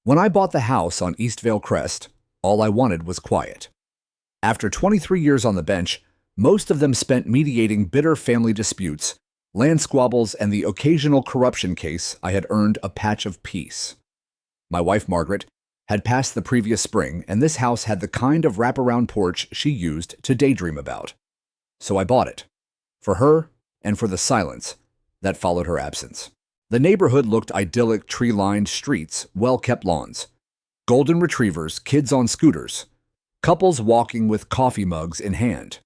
When I bought the house on Eastvale Crest, all I wanted was quiet. After 23 years on the bench, most of them spent mediating bitter family disputes, land squabbles, and the occasional corruption case. I had earned a patch of peace. My wife, Margaret, had passed the previous spring, and this house had the kind of wraparound porch she used to daydream about. So I bought it. For her and for the silence that followed her absence. The neighborhood looked idyllic, tree-lined streets, well-kept lawns, golden retrievers, kids on scooters, couples walking with coffee mugs in hand.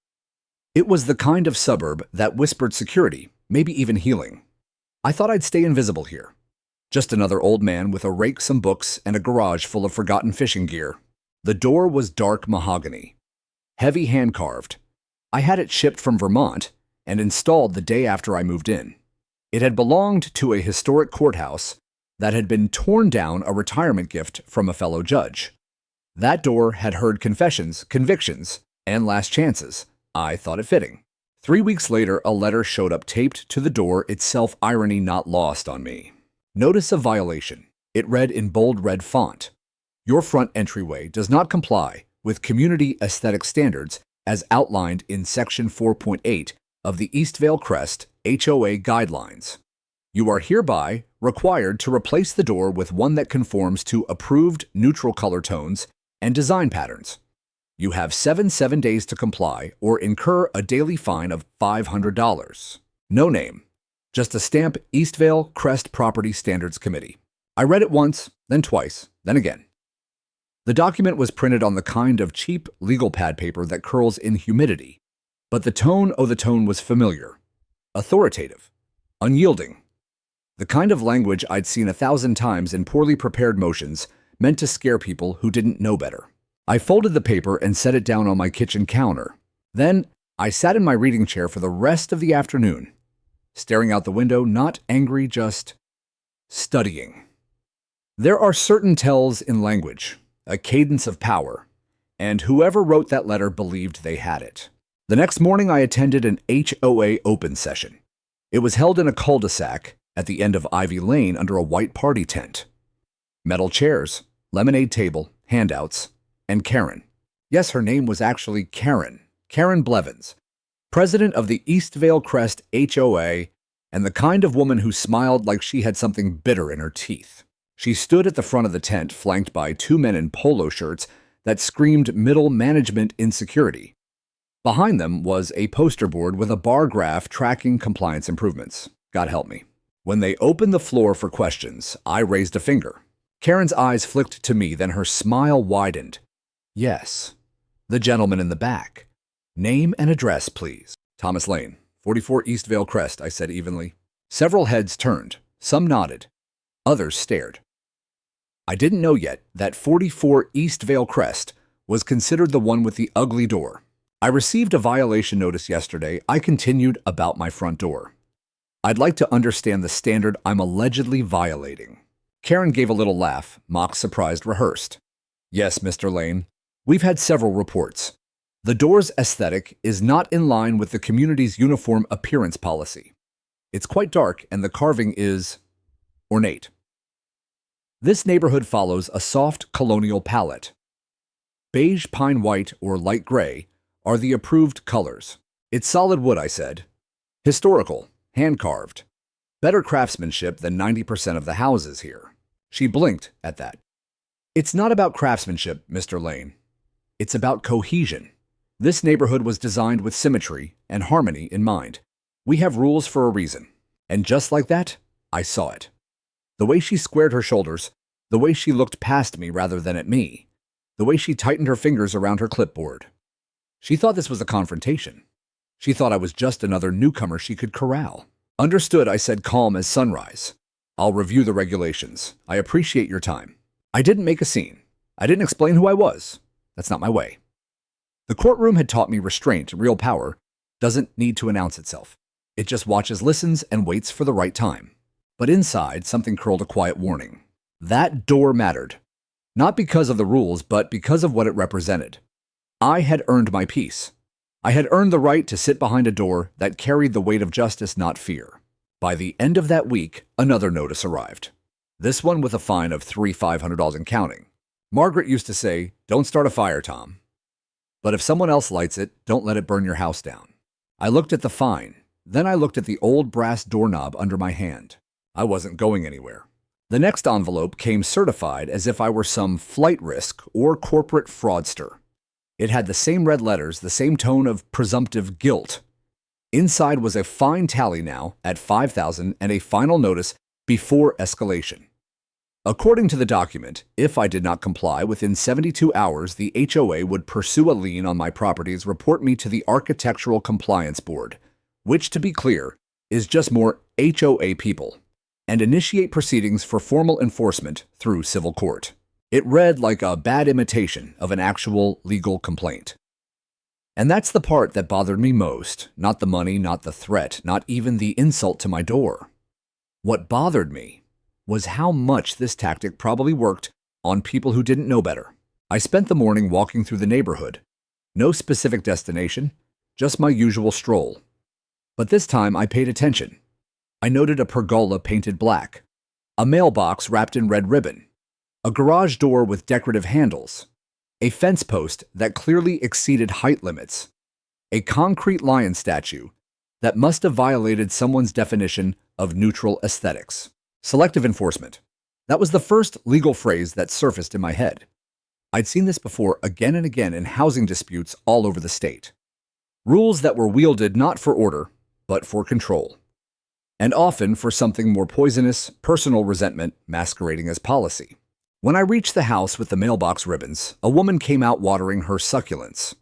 It was the kind of suburb that whispered security, maybe even healing. I thought I'd stay invisible here. Just another old man with a rake, some books, and a garage full of forgotten fishing gear. The door was dark mahogany, heavy hand-carved. I had it shipped from Vermont and installed the day after I moved in. It had belonged to a historic courthouse that had been torn down, a retirement gift from a fellow judge. That door had heard confessions, convictions, and last chances. I thought it fitting. 3 weeks later, a letter showed up taped to the door, itself irony not lost on me. Notice of violation. It read in bold red font. Your front entryway does not comply with community aesthetic standards as outlined in Section 4.8 of the Eastvale Crest HOA Guidelines. You are hereby required to replace the door with one that conforms to approved neutral color tones and design patterns. You have 7 days to comply or incur a daily fine of $500. No name, just a stamp, Eastvale Crest Property Standards Committee. I read it once, then twice, then again. The document was printed on the kind of cheap legal pad paper that curls in humidity, but the tone was familiar, authoritative, unyielding. The kind of language I'd seen 1,000 times in poorly prepared motions meant to scare people who didn't know better. I folded the paper and set it down on my kitchen counter. Then I sat in my reading chair for the rest of the afternoon, staring out the window, not angry, just studying. There are certain tells in language, a cadence of power, and whoever wrote that letter believed they had it. The next morning, I attended an HOA open session. It was held in a cul-de-sac at the end of Ivy Lane under a white party tent. Metal chairs, lemonade table, handouts, and Karen. Yes, her name was actually Karen Blevins, president of the Eastvale Crest HOA, and the kind of woman who smiled like she had something bitter in her teeth. She stood at the front of the tent, flanked by 2 men in polo shirts that screamed middle management insecurity. Behind them was a poster board with a bar graph tracking compliance improvements. God help me. When they opened the floor for questions, I raised a finger. Karen's eyes flicked to me, then her smile widened. Yes, the gentleman in the back. Name and address, please. Thomas Lane, 44 Eastvale Crest, I said evenly. Several heads turned. Some nodded. Others stared. I didn't know yet that 44 Eastvale Crest was considered the one with the ugly door. I received a violation notice yesterday. I continued about my front door. I'd like to understand the standard I'm allegedly violating. Karen gave a little laugh, mock surprised, rehearsed. Yes, Mr. Lane, we've had several reports. The door's aesthetic is not in line with the community's uniform appearance policy. It's quite dark and the carving is ornate. This neighborhood follows a soft colonial palette. Beige, pine white, or light gray are the approved colors. It's solid wood, I said. Historical, hand-carved. Better craftsmanship than 90% of the houses here. She blinked at that. It's not about craftsmanship, Mr. Lane. It's about cohesion. This neighborhood was designed with symmetry and harmony in mind. We have rules for a reason. And just like that, I saw it. The way she squared her shoulders, the way she looked past me rather than at me, the way she tightened her fingers around her clipboard. She thought this was a confrontation. She thought I was just another newcomer she could corral. Understood, I said, calm as sunrise. I'll review the regulations. I appreciate your time. I didn't make a scene. I didn't explain who I was. That's not my way. The courtroom had taught me restraint, real power, doesn't need to announce itself. It just watches, listens, and waits for the right time. But inside, something curled a quiet warning. That door mattered. Not because of the rules, but because of what it represented. I had earned my peace. I had earned the right to sit behind a door that carried the weight of justice, not fear. By the end of that week, another notice arrived. This one with a fine of $500 and counting. Margaret used to say, "Don't start a fire, Tom. But if someone else lights it, don't let it burn your house down." I looked at the fine. Then I looked at the old brass doorknob under my hand. I wasn't going anywhere. The next envelope came certified as if I were some flight risk or corporate fraudster. It had the same red letters, the same tone of presumptive guilt. Inside was a fine tally now at $5,000 and a final notice before escalation. According to the document, if I did not comply within 72 hours, the HOA would pursue a lien on my properties, report me to the Architectural Compliance Board, which, to be clear, is just more HOA people, and initiate proceedings for formal enforcement through civil court. It read like a bad imitation of an actual legal complaint. And that's the part that bothered me most, not the money, not the threat, not even the insult to my door. What bothered me was how much this tactic probably worked on people who didn't know better. I spent the morning walking through the neighborhood. No specific destination, just my usual stroll. But this time I paid attention. I noted a pergola painted black, a mailbox wrapped in red ribbon, a garage door with decorative handles, a fence post that clearly exceeded height limits, a concrete lion statue that must have violated someone's definition of neutral aesthetics. Selective enforcement. That was the first legal phrase that surfaced in my head. I'd seen this before again and again in housing disputes all over the state. Rules that were wielded not for order, but for control. And often for something more poisonous, personal resentment masquerading as policy. When I reached the house with the mailbox ribbons, a woman came out watering her succulents.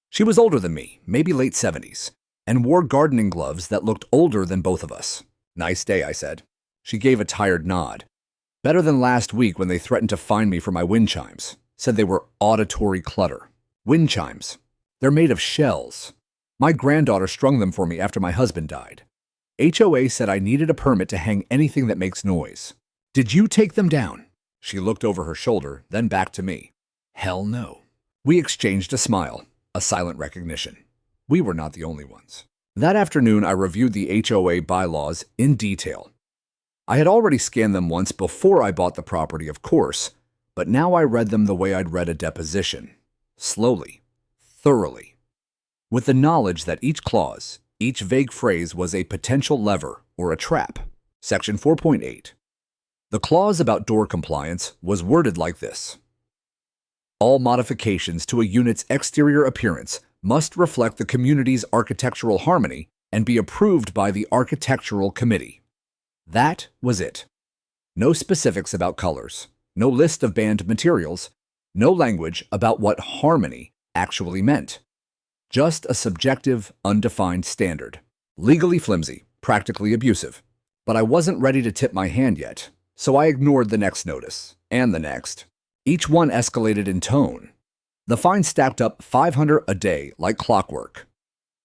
She was older than me, maybe late 70s, and wore gardening gloves that looked older than both of us. "Nice day," I said. She gave a tired nod. "Better than last week when they threatened to fine me for my wind chimes. Said they were auditory clutter." Wind chimes. They're made of shells. My granddaughter strung them for me after my husband died. HOA said I needed a permit to hang anything that makes noise. "Did you take them down?" She looked over her shoulder, then back to me. "Hell no." We exchanged a smile, a silent recognition. We were not the only ones. That afternoon, I reviewed the HOA bylaws in detail. I had already scanned them once before I bought the property, of course, but now I read them the way I'd read a deposition. Slowly, thoroughly. With the knowledge that each clause, each vague phrase was a potential lever or a trap. Section 4.8. The clause about door compliance was worded like this. All modifications to a unit's exterior appearance must reflect the community's architectural harmony and be approved by the Architectural Committee. That was it. No specifics about colors, no list of banned materials, no language about what harmony actually meant. Just a subjective, undefined standard. Legally flimsy, practically abusive. But I wasn't ready to tip my hand yet, so I ignored the next notice, and the next. Each one escalated in tone. The fine stacked up $500 a day like clockwork.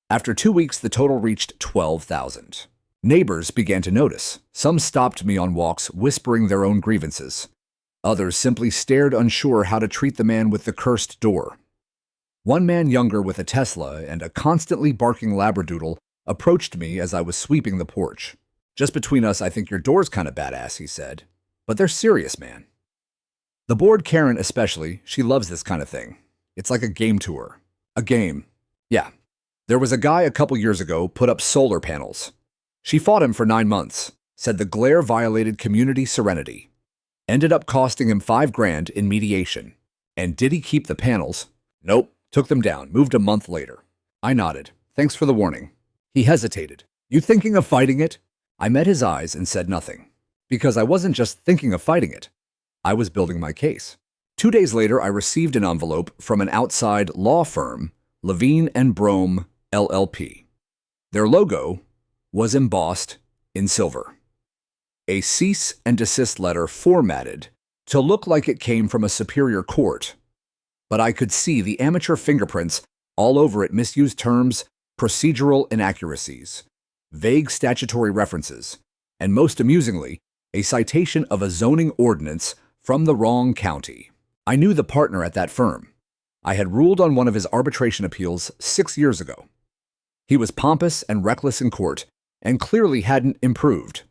After 2 weeks, the total reached $12,000. Neighbors began to notice. Some stopped me on walks, whispering their own grievances. Others simply stared, unsure how to treat the man with the cursed door. One man younger with a Tesla and a constantly barking labradoodle approached me as I was sweeping the porch. "Just between us, I think your door's kind of badass," he said. "But they're serious, man." The bored Karen especially, she loves this kind of thing. It's like a game to her. A game. Yeah. There was a guy a couple years ago put up solar panels. She fought him for 9 months, said the glare violated community serenity. Ended up costing him $5,000 in mediation. And did he keep the panels? Nope. Took them down, moved a month later. I nodded. "Thanks for the warning." He hesitated. "You thinking of fighting it?" I met his eyes and said nothing. Because I wasn't just thinking of fighting it. I was building my case. 2 days later, I received an envelope from an outside law firm, Levine and Brome, LLP. Their logo was embossed in silver. A cease and desist letter formatted to look like it came from a superior court. But I could see the amateur fingerprints all over it, misused terms, procedural inaccuracies, vague statutory references, and most amusingly, a citation of a zoning ordinance from the wrong county. I knew the partner at that firm. I had ruled on one of his arbitration appeals 6 years ago. He was pompous and reckless in court, and clearly hadn't improved.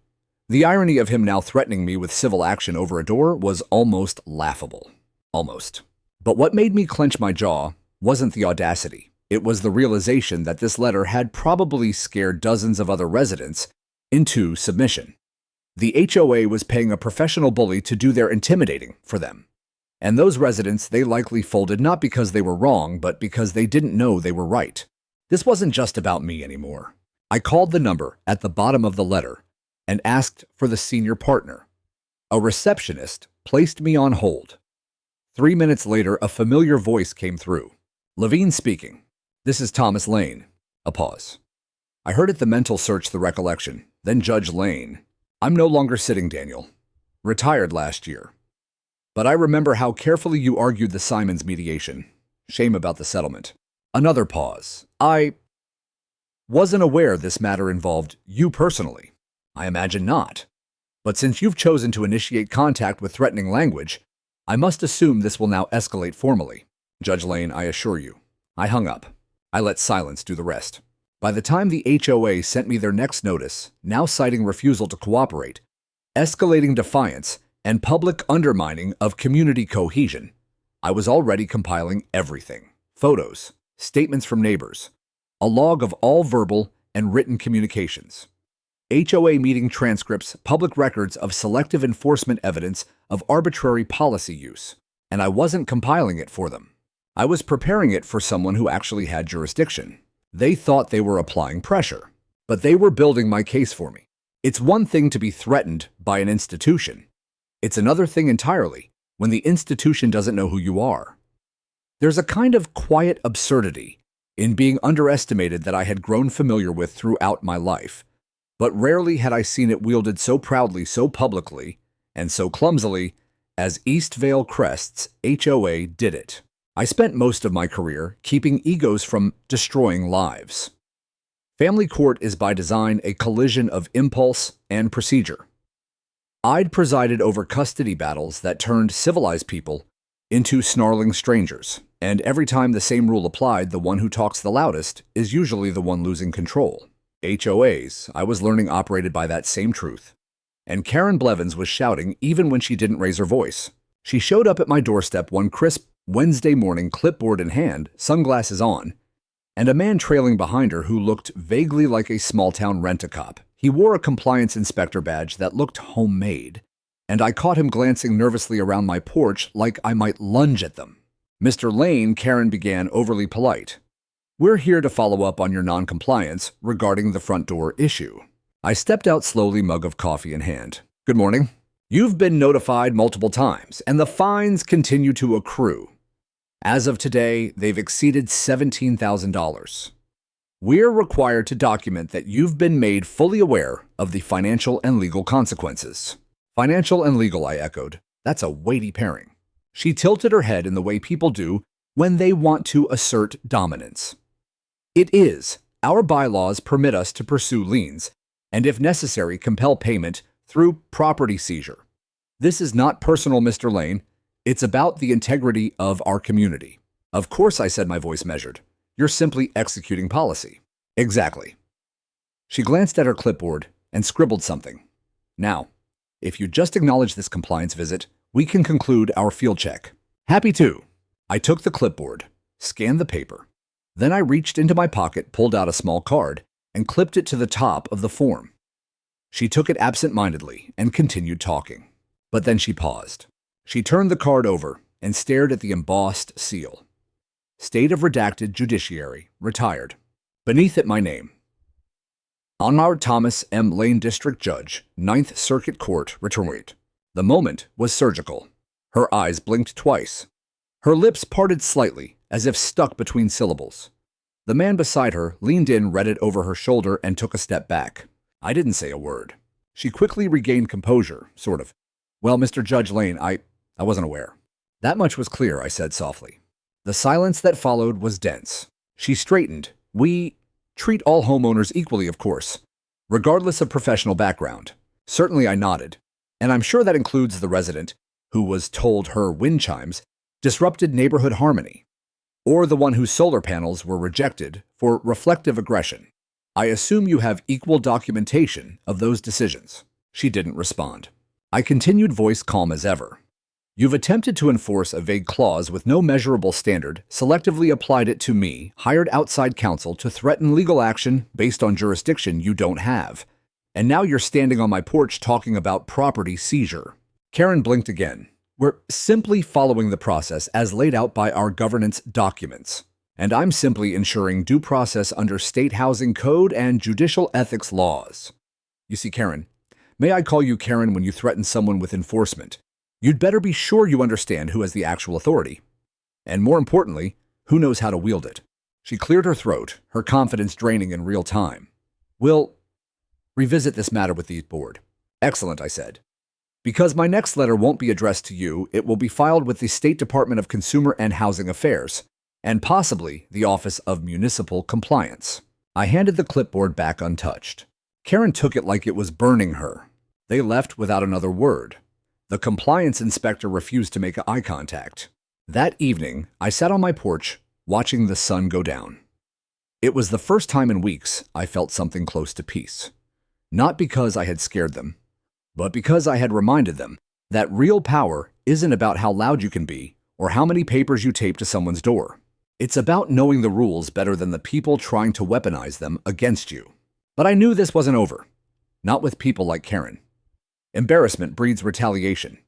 The irony of him now threatening me with civil action over a door was almost laughable. Almost. But what made me clench my jaw wasn't the audacity. It was the realization that this letter had probably scared dozens of other residents into submission. The HOA was paying a professional bully to do their intimidating for them. And those residents, they likely folded not because they were wrong, but because they didn't know they were right. This wasn't just about me anymore. I called the number at the bottom of the letter and asked for the senior partner. A receptionist placed me on hold. 3 minutes later, a familiar voice came through. Levine speaking. This is Thomas Lane. A pause. I heard it the mental search the recollection. Then Judge Lane. I'm no longer sitting, Daniel. Retired last year. But I remember how carefully you argued the Simons mediation. Shame about the settlement. Another pause. I wasn't aware this matter involved you personally. I imagine not. But since you've chosen to initiate contact with threatening language, I must assume this will now escalate formally. Judge Lane, I assure you. I hung up. I let silence do the rest. By the time the HOA sent me their next notice, now citing refusal to cooperate, escalating defiance, and public undermining of community cohesion, I was already compiling everything. Photos, statements from neighbors, a log of all verbal and written communications, HOA meeting transcripts, public records of selective enforcement evidence of arbitrary policy use, and I wasn't compiling it for them. I was preparing it for someone who actually had jurisdiction. They thought they were applying pressure, but they were building my case for me. It's one thing to be threatened by an institution. It's another thing entirely when the institution doesn't know who you are. There's a kind of quiet absurdity in being underestimated that I had grown familiar with throughout my life, but rarely had I seen it wielded so proudly, so publicly, and so clumsily as East Vale Crest's HOA did it. I spent most of my career keeping egos from destroying lives. Family court is by design a collision of impulse and procedure. I'd presided over custody battles that turned civilized people into snarling strangers, and every time the same rule applied, the one who talks the loudest is usually the one losing control. HOAs, I was learning, operated by that same truth. And Karen Blevins was shouting even when she didn't raise her voice. She showed up at my doorstep one crisp Wednesday morning, clipboard in hand, sunglasses on, and a man trailing behind her who looked vaguely like a small-town rent-a-cop. He wore a compliance inspector badge that looked homemade, and I caught him glancing nervously around my porch like I might lunge at them. Mr. Lane, Karen began, overly polite. We're here to follow up on your non-compliance regarding the front door issue. I stepped out slowly, mug of coffee in hand. Good morning. You've been notified multiple times, and the fines continue to accrue. As of today, they've exceeded $17,000. We're required to document that you've been made fully aware of the financial and legal consequences. Financial and legal, I echoed. That's a weighty pairing. She tilted her head in the way people do when they want to assert dominance. It is. Our bylaws permit us to pursue liens, and if necessary, compel payment through property seizure. This is not personal, Mr. Lane. It's about the integrity of our community. Of course, I said, my voice measured. You're simply executing policy. Exactly. She glanced at her clipboard and scribbled something. Now, if you just acknowledge this compliance visit, we can conclude our field check. Happy to. I took the clipboard, scanned the paper. Then I reached into my pocket, pulled out a small card, and clipped it to the top of the form. She took it absent-mindedly and continued talking. But then she paused. She turned the card over and stared at the embossed seal. State of redacted judiciary, retired. Beneath it, my name. Honor Thomas M. Lane, District Judge, 9th Circuit Court, retired. The moment was surgical. Her eyes blinked twice. Her lips parted slightly, as if stuck between syllables. The man beside her leaned in, read it over her shoulder, and took a step back. I didn't say a word. She quickly regained composure, sort of. Well, Mr. Judge Lane, I wasn't aware. That much was clear, I said softly. The silence that followed was dense. She straightened. We treat all homeowners equally, of course, regardless of professional background. Certainly I nodded, and I'm sure that includes the resident who was told her wind chimes disrupted neighborhood harmony, or the one whose solar panels were rejected for reflective aggression. I assume you have equal documentation of those decisions. She didn't respond. I continued, voice calm as ever. You've attempted to enforce a vague clause with no measurable standard, selectively applied it to me, hired outside counsel to threaten legal action based on jurisdiction you don't have. And now you're standing on my porch talking about property seizure. Karen blinked again. We're simply following the process as laid out by our governance documents. And I'm simply ensuring due process under state housing code and judicial ethics laws. You see, Karen, may I call you Karen when you threaten someone with enforcement? You'd better be sure you understand who has the actual authority. And more importantly, who knows how to wield it. She cleared her throat, her confidence draining in real time. We'll revisit this matter with the board. Excellent, I said. Because my next letter won't be addressed to you, it will be filed with the State Department of Consumer and Housing Affairs, and possibly the Office of Municipal Compliance. I handed the clipboard back untouched. Karen took it like it was burning her. They left without another word. The compliance inspector refused to make eye contact. That evening, I sat on my porch, watching the sun go down. It was the first time in weeks I felt something close to peace. Not because I had scared them, but because I had reminded them that real power isn't about how loud you can be or how many papers you tape to someone's door. It's about knowing the rules better than the people trying to weaponize them against you. But I knew this wasn't over. Not with people like Karen. Embarrassment breeds retaliation.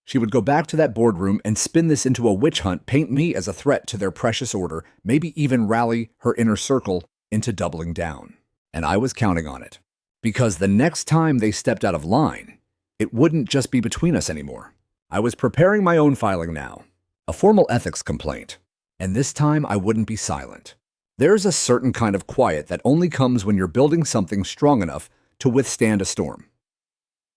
She would go back to that boardroom and spin this into a witch hunt, paint me as a threat to their precious order, maybe even rally her inner circle into doubling down. And I was counting on it. Because the next time they stepped out of line, it wouldn't just be between us anymore. I was preparing my own filing now, a formal ethics complaint. And this time I wouldn't be silent. There's a certain kind of quiet that only comes when you're building something strong enough to withstand a storm.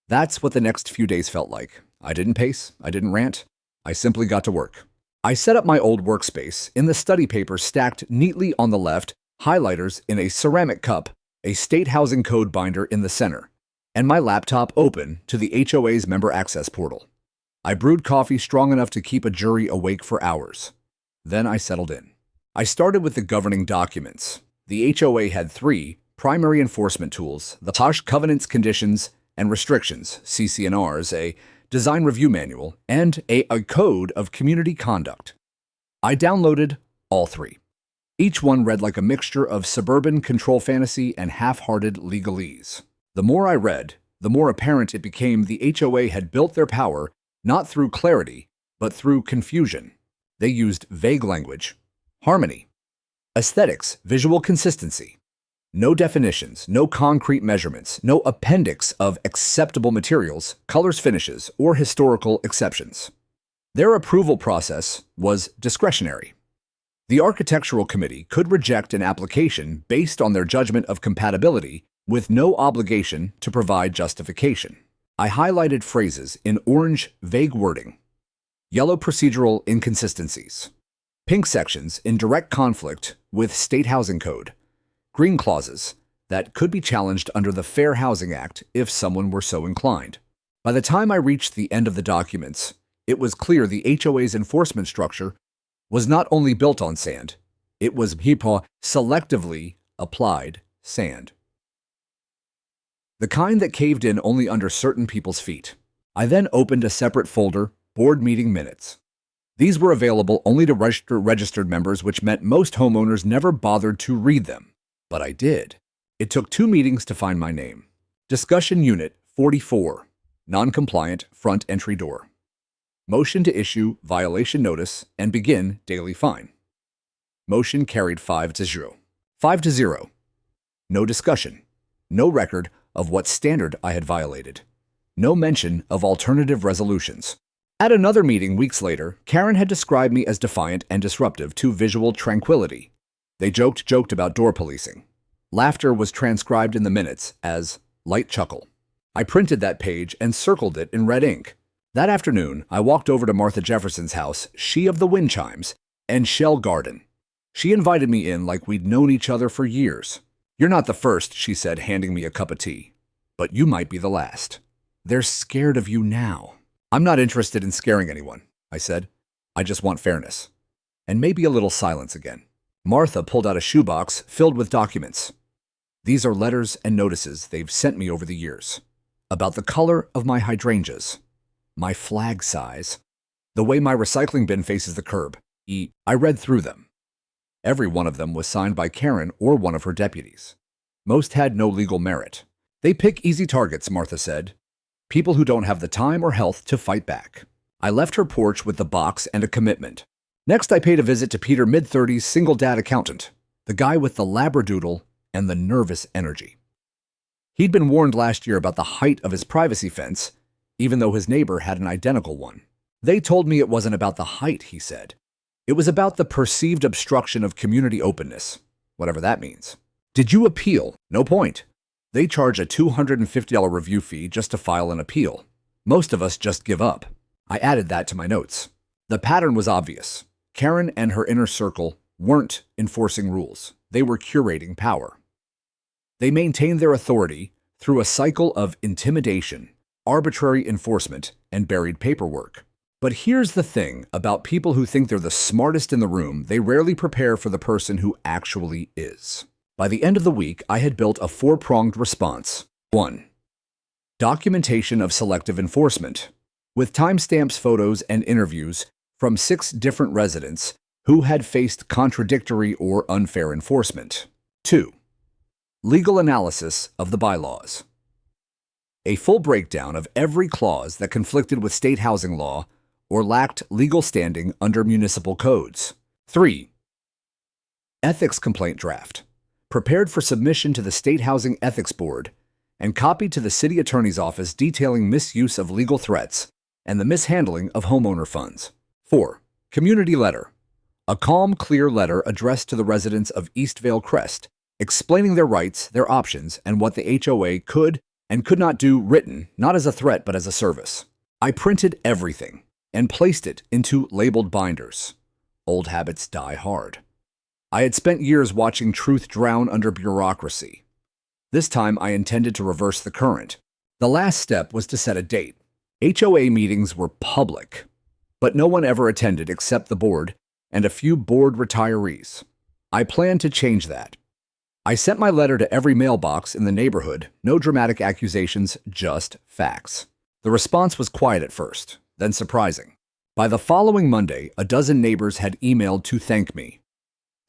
That's what the next few days felt like. I didn't pace, I didn't rant, I simply got to work. I set up my old workspace in the study papers stacked neatly on the left, highlighters in a ceramic cup, a state housing code binder in the center, and my laptop open to the HOA's member access portal. I brewed coffee strong enough to keep a jury awake for hours. Then I settled in. I started with the governing documents. The HOA had 3 primary enforcement tools: the HOA Covenants, Conditions, and Restrictions, CC&Rs, a design review manual, and a code of community conduct. I downloaded all 3. Each one read like a mixture of suburban control fantasy and half-hearted legalese. The more I read, the more apparent it became the HOA had built their power not through clarity, but through confusion. They used vague language, harmony, aesthetics, visual consistency. No definitions, no concrete measurements, no appendix of acceptable materials, colors, finishes, or historical exceptions. Their approval process was discretionary. The architectural committee could reject an application based on their judgment of compatibility with no obligation to provide justification. I highlighted phrases in orange vague wording, yellow procedural inconsistencies, pink sections in direct conflict with state housing code, green clauses that could be challenged under the Fair Housing Act if someone were so inclined. By the time I reached the end of the documents, it was clear the HOA's enforcement structure was not only built on sand, it was selectively applied sand. The kind that caved in only under certain people's feet. I then opened a separate folder, board meeting minutes. These were available only to registered members, which meant most homeowners never bothered to read them. But I did. It took 2 meetings to find my name. Discussion Unit 44, Non-Compliant Front Entry Door. Motion to issue violation notice and begin daily fine. Motion carried 5-0. 5-0. No discussion. No record of what standard I had violated. No mention of alternative resolutions. At another meeting weeks later, Karen had described me as defiant and disruptive to visual tranquility. They joked about door policing. Laughter was transcribed in the minutes as light chuckle. I printed that page and circled it in red ink. That afternoon, I walked over to Martha Jefferson's house, she of the wind chimes, and Shell Garden. She invited me in like we'd known each other for years. You're not the first, she said, handing me a cup of tea. But you might be the last. They're scared of you now. I'm not interested in scaring anyone, I said. I just want fairness. And maybe a little silence again. Martha pulled out a shoebox filled with documents. These are letters and notices they've sent me over the years. about the color of my hydrangeas, my flag size, the way my recycling bin faces the curb. I read through them. Every one of them was signed by Karen or one of her deputies. Most had no legal merit. They pick easy targets, Martha said. People who don't have the time or health to fight back. I left her porch with the box and a commitment. Next, I paid a visit to Peter, mid-30s, single dad accountant, the guy with the labradoodle and the nervous energy. He'd been warned last year about the height of his privacy fence, even though his neighbor had an identical one. They told me it wasn't about the height, he said. It was about the perceived obstruction of community openness, whatever that means. Did you appeal? No point. They charge a $250 review fee just to file an appeal. Most of us just give up. I added that to my notes. The pattern was obvious. Karen and her inner circle weren't enforcing rules. They were curating power. They maintained their authority through a cycle of intimidation, arbitrary enforcement, and buried paperwork. But here's the thing about people who think they're the smartest in the room: they rarely prepare for the person who actually is. By the end of the week, I had built a four-pronged response. 1. Documentation of selective enforcement, with timestamps, photos, and interviews from 6 different residents who had faced contradictory or unfair enforcement. 2. Legal analysis of the bylaws. A full breakdown of every clause that conflicted with state housing law or lacked legal standing under municipal codes. 3. Ethics complaint draft, prepared for submission to the State Housing Ethics Board and copied to the City Attorney's Office, detailing misuse of legal threats and the mishandling of homeowner funds. 4. Community letter, a calm, clear letter addressed to the residents of Eastvale Crest, explaining their rights, their options, and what the HOA could and could not do, written not as a threat but as a service. I printed everything and placed it into labeled binders. Old habits die hard. I had spent years watching truth drown under bureaucracy. This time I intended to reverse the current. The last step was to set a date. HOA meetings were public, but no one ever attended except the board and a few board retirees. I planned to change that. I sent my letter to every mailbox in the neighborhood, no dramatic accusations, just facts. The response was quiet at first, then surprising. By the following Monday, a dozen neighbors had emailed to thank me.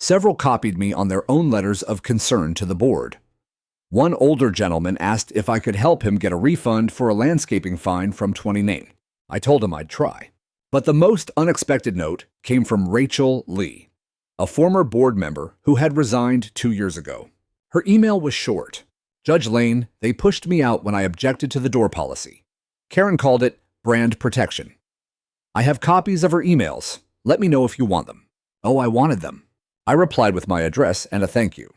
Several copied me on their own letters of concern to the board. One older gentleman asked if I could help him get a refund for a landscaping fine from 2019. I told him I'd try. But the most unexpected note came from Rachel Lee, a former board member who had resigned 2 years ago. Her email was short. Judge Lane, they pushed me out when I objected to the door policy. Karen called it brand protection. I have copies of her emails. Let me know if you want them. Oh, I wanted them. I replied with my address and a thank you.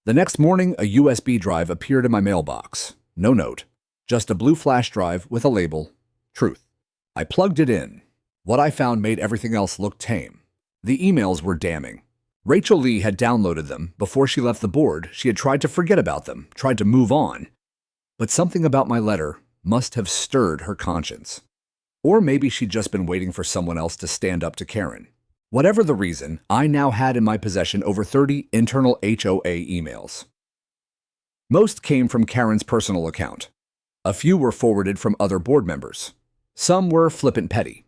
The next morning, a USB drive appeared in my mailbox. No note, just a blue flash drive with a label, Truth. I plugged it in. What I found made everything else look tame. The emails were damning. Rachel Lee had downloaded them. Before she left the board, she had tried to forget about them, tried to move on. But something about my letter must have stirred her conscience. Or maybe she'd just been waiting for someone else to stand up to Karen. Whatever the reason, I now had in my possession over 30 internal HOA emails. Most came from Karen's personal account. A few were forwarded from other board members. Some were flippant petty.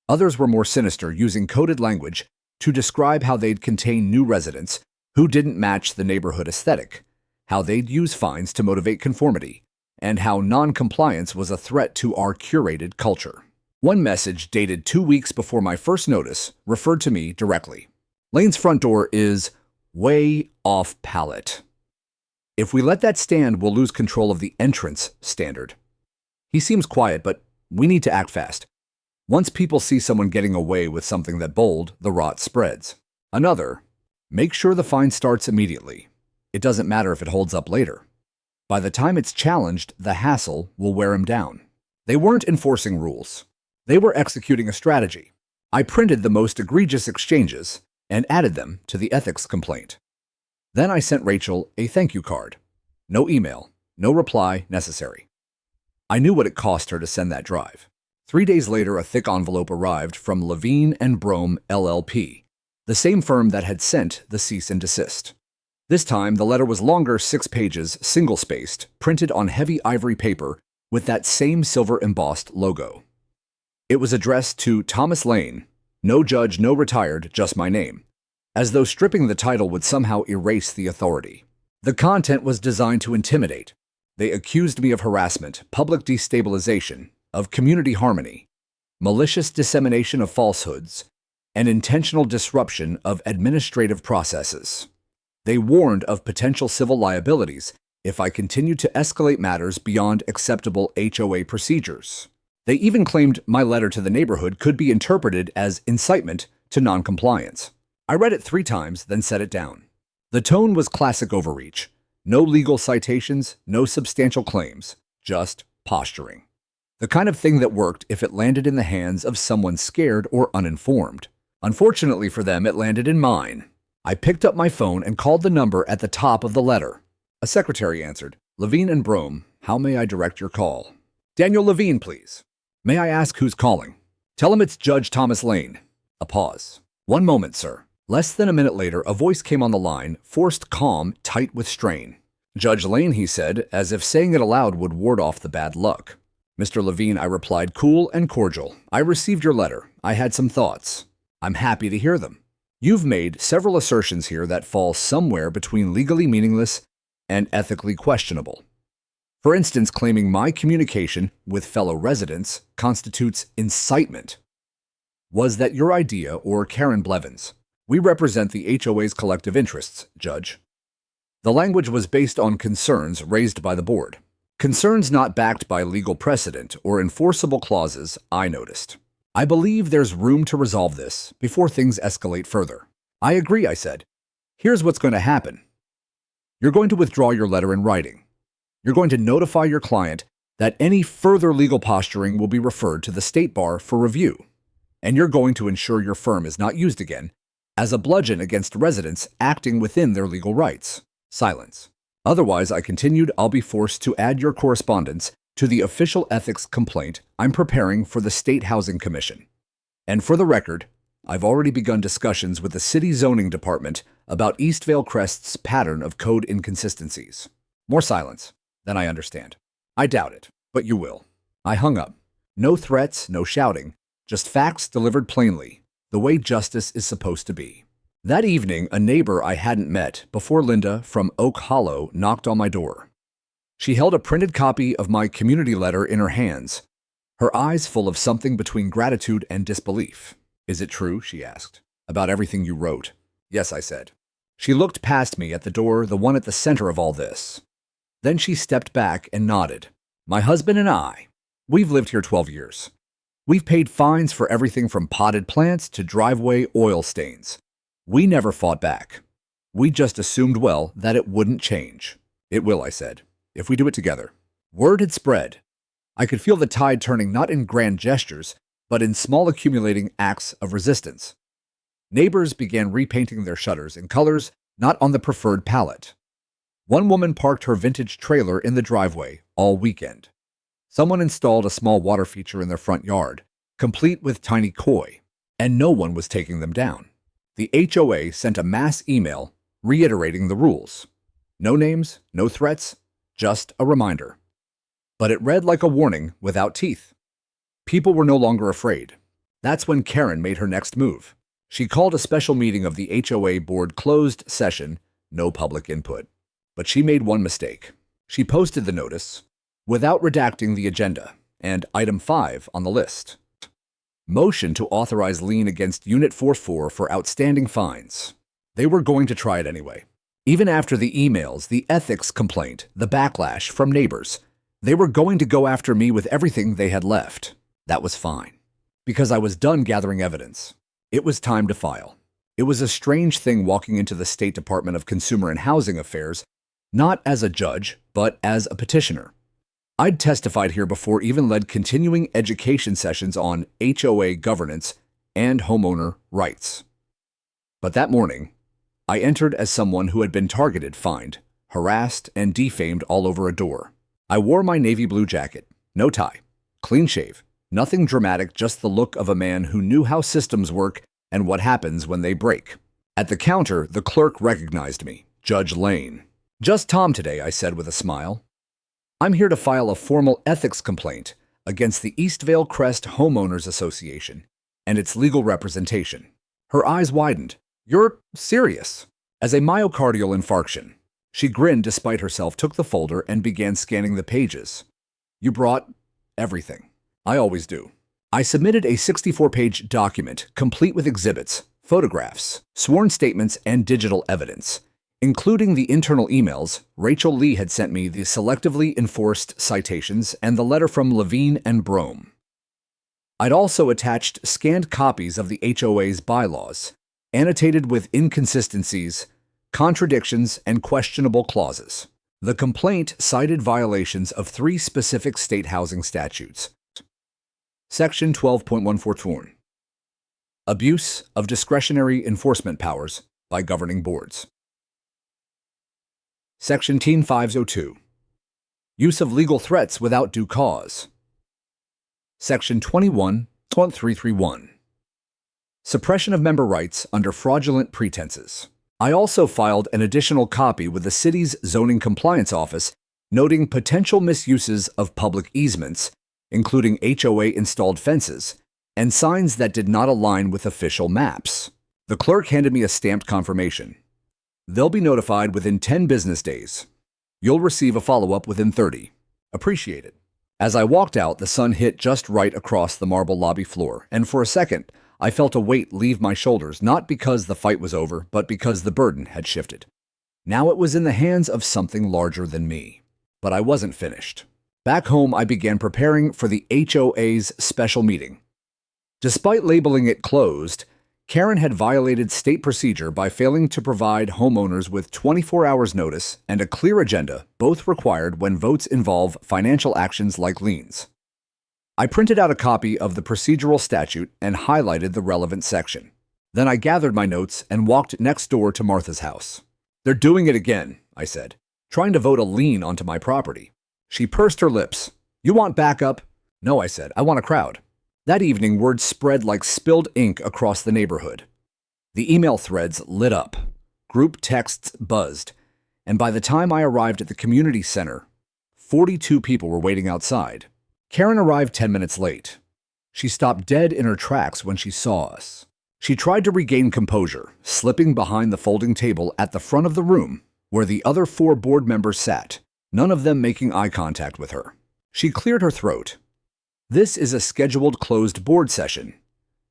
Others were more sinister, using coded language to describe how they'd contain new residents who didn't match the neighborhood aesthetic, how they'd use fines to motivate conformity, and how non-compliance was a threat to our curated culture. One message, dated 2 weeks before my first notice, referred to me directly. Lane's front door is way off palette. If we let that stand, we'll lose control of the entrance standard. He seems quiet, but we need to act fast. Once people see someone getting away with something that bold, the rot spreads. Another, make sure the fine starts immediately. It doesn't matter if it holds up later. By the time it's challenged, the hassle will wear him down. They weren't enforcing rules. They were executing a strategy. I printed the most egregious exchanges and added them to the ethics complaint. Then I sent Rachel a thank you card. No email, no reply necessary. I knew what it cost her to send that drive. 3 days later, a thick envelope arrived from Levine and Brome LLP, the same firm that had sent the cease and desist. This time, the letter was longer, 6 pages, single-spaced, printed on heavy ivory paper with that same silver embossed logo. It was addressed to Thomas Lane, no judge, no retired, just my name, as though stripping the title would somehow erase the authority. The content was designed to intimidate. They accused me of harassment, public destabilization, of community harmony, malicious dissemination of falsehoods, and intentional disruption of administrative processes. They warned of potential civil liabilities if I continued to escalate matters beyond acceptable HOA procedures. They even claimed my letter to the neighborhood could be interpreted as incitement to noncompliance. I read it 3 times, then set it down. The tone was classic Overreach. No legal citations, no substantial claims, just posturing. The kind of thing that worked if it landed in the hands of someone scared or uninformed. Unfortunately for them, it landed in mine. I picked up my phone and called the number at the top of the letter. A secretary answered. Levine and Brome, how may I direct your call? Daniel Levine, please. May I ask who's calling? Tell him it's Judge Thomas Lane. A pause. 1 moment, sir. Less than a minute later, a voice came on the line, forced calm, tight with strain. Judge Lane, he said, as if saying it aloud would ward off the bad luck. Mr. Levine, I replied, cool and cordial. I received your letter. I had some thoughts. I'm happy to hear them. You've made several assertions here that fall somewhere between legally meaningless and ethically questionable. For instance, claiming my communication with fellow residents constitutes incitement. Was that your idea or Karen Blevins? We represent the HOA's collective interests, Judge. The language was based on concerns raised by the board. Concerns not backed by legal precedent or enforceable clauses, I noticed. I believe there's room to resolve this before things escalate further. I agree, I said. Here's what's going to happen. You're going to withdraw your letter in writing. You're going to notify your client that any further legal posturing will be referred to the State Bar for review. And you're going to ensure your firm is not used again as a bludgeon against residents acting within their legal rights. Silence. Otherwise, I continued, I'll be forced to add your correspondence to the official ethics complaint I'm preparing for the State Housing Commission. And for the record, I've already begun discussions with the City Zoning Department about Eastvale Crest's pattern of code inconsistencies. More silence. Then I understand. I doubt it, but you will. I hung up. No threats, no shouting, just facts delivered plainly, the way justice is supposed to be. That evening, a neighbor I hadn't met before Linda from Oak Hollow knocked on my door. She held a printed copy of my community letter in her hands, her eyes full of something between gratitude and disbelief. Is it true, she asked, about everything you wrote? Yes, I said. She looked past me at the door, the one at the center of all this. Then she stepped back and nodded. My husband and I, we've lived here 12 years. We've paid fines for everything from potted plants to driveway oil stains. We never fought back. We just assumed, well, that it wouldn't change. It will, I said, if we do it together. Word had spread. I could feel the tide turning not in grand gestures, but in small accumulating acts of resistance. Neighbors began repainting their shutters in colors not on the preferred palette. One woman parked her vintage trailer in the driveway all weekend. Someone installed a small water feature in their front yard, complete with tiny koi, and no one was taking them down. The HOA sent a mass email reiterating the rules. No names, no threats, just a reminder. But it read like a warning without teeth. People were no longer afraid. That's when Karen made her next move. She called a special meeting of the HOA board closed session, no public input. But she made one mistake. She posted the notice without redacting the agenda and item 5 on the list. Motion to authorize lien against Unit 44 for outstanding fines. They were going to try it anyway. Even after the emails, the ethics complaint, the backlash from neighbors, they were going to go after me with everything they had left. That was fine, because I was done gathering evidence. It was time to file. It was a strange thing walking into the State Department of Consumer and Housing Affairs, not as a judge, but as a petitioner. I'd testified here before, even led continuing education sessions on HOA governance and homeowner rights. But that morning, I entered as someone who had been targeted, fined, harassed, and defamed all over a door. I wore my navy blue jacket, no tie, clean shave, nothing dramatic, just the look of a man who knew how systems work and what happens when they break. At the counter, the clerk recognized me, Judge Lane. Just Tom today, I said with a smile. I'm here to file a formal ethics complaint against the Eastvale Crest Homeowners Association and its legal representation." Her eyes widened. "You're serious?" "As a myocardial infarction." She grinned despite herself, took the folder, and began scanning the pages. "You brought everything." "I always do." I submitted a 64-page document, complete with exhibits, photographs, sworn statements, and digital evidence, including the internal emails Rachel Lee had sent me, the selectively enforced citations, and the letter from Levine and Brome. I'd also attached scanned copies of the HOA's bylaws, annotated with inconsistencies, contradictions, and questionable clauses. The complaint cited violations of 3 specific state housing statutes. Section 12.142. Abuse of discretionary enforcement powers by governing boards. Section 10502. Use of legal threats without due cause. Section 21.331. Suppression of member rights under fraudulent pretenses. I also filed an additional copy with the city's zoning compliance office noting potential misuses of public easements, including HOA-installed fences, and signs that did not align with official maps. The clerk handed me a stamped confirmation. "They'll be notified within 10 business days. You'll receive a follow-up within 30. Appreciate it." As I walked out, the sun hit just right across the marble lobby floor, and for a second, I felt a weight leave my shoulders, not because the fight was over, but because the burden had shifted. Now it was in the hands of something larger than me. But I wasn't finished. Back home, I began preparing for the HOA's special meeting. Despite labeling it closed, Karen had violated state procedure by failing to provide homeowners with 24 hours notice and a clear agenda, both required when votes involve financial actions like liens. I printed out a copy of the procedural statute and highlighted the relevant section. Then I gathered my notes and walked next door to Martha's house. "They're doing it again," I said, "trying to vote a lien onto my property." She pursed her lips. "You want backup?" "No," I said, "I want a crowd." That evening, word spread like spilled ink across the neighborhood. The email threads lit up. Group texts buzzed. And by the time I arrived at the community center, 42 people were waiting outside. Karen arrived 10 minutes late. She stopped dead in her tracks when she saw us. She tried to regain composure, slipping behind the folding table at the front of the room where the other 4 board members sat, none of them making eye contact with her. She cleared her throat. "This is a scheduled closed board session.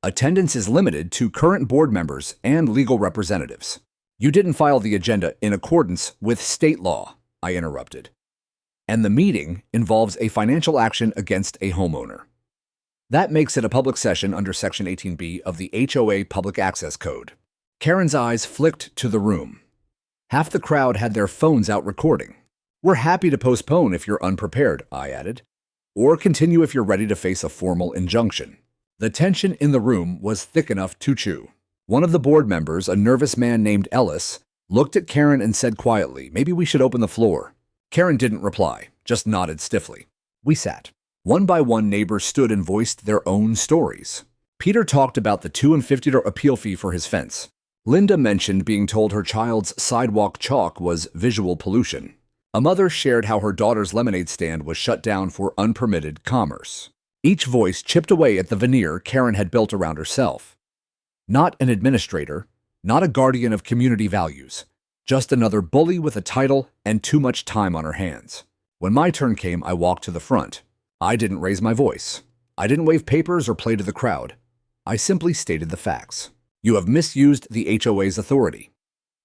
Attendance is limited to current board members and legal representatives. You didn't file the agenda in accordance with state law," I interrupted. "And the meeting involves a financial action against a homeowner. That makes it a public session under Section 18B of the HOA Public Access Code." Karen's eyes flicked to the room. Half the crowd had their phones out recording. "We're happy to postpone if you're unprepared," I added, "or continue if you're ready to face a formal injunction." The tension in the room was thick enough to chew. One of the board members, a nervous man named Ellis, looked at Karen and said quietly, "Maybe we should open the floor." Karen didn't reply, just nodded stiffly. We sat. One by one, neighbors stood and voiced their own stories. Peter talked about the $250 appeal fee for his fence. Linda mentioned being told her child's sidewalk chalk was visual pollution. A mother shared how her daughter's lemonade stand was shut down for unpermitted commerce. Each voice chipped away at the veneer Karen had built around herself. Not an administrator, not a guardian of community values, just another bully with a title and too much time on her hands. When my turn came, I walked to the front. I didn't raise my voice. I didn't wave papers or play to the crowd. I simply stated the facts. You have misused the HOA's authority.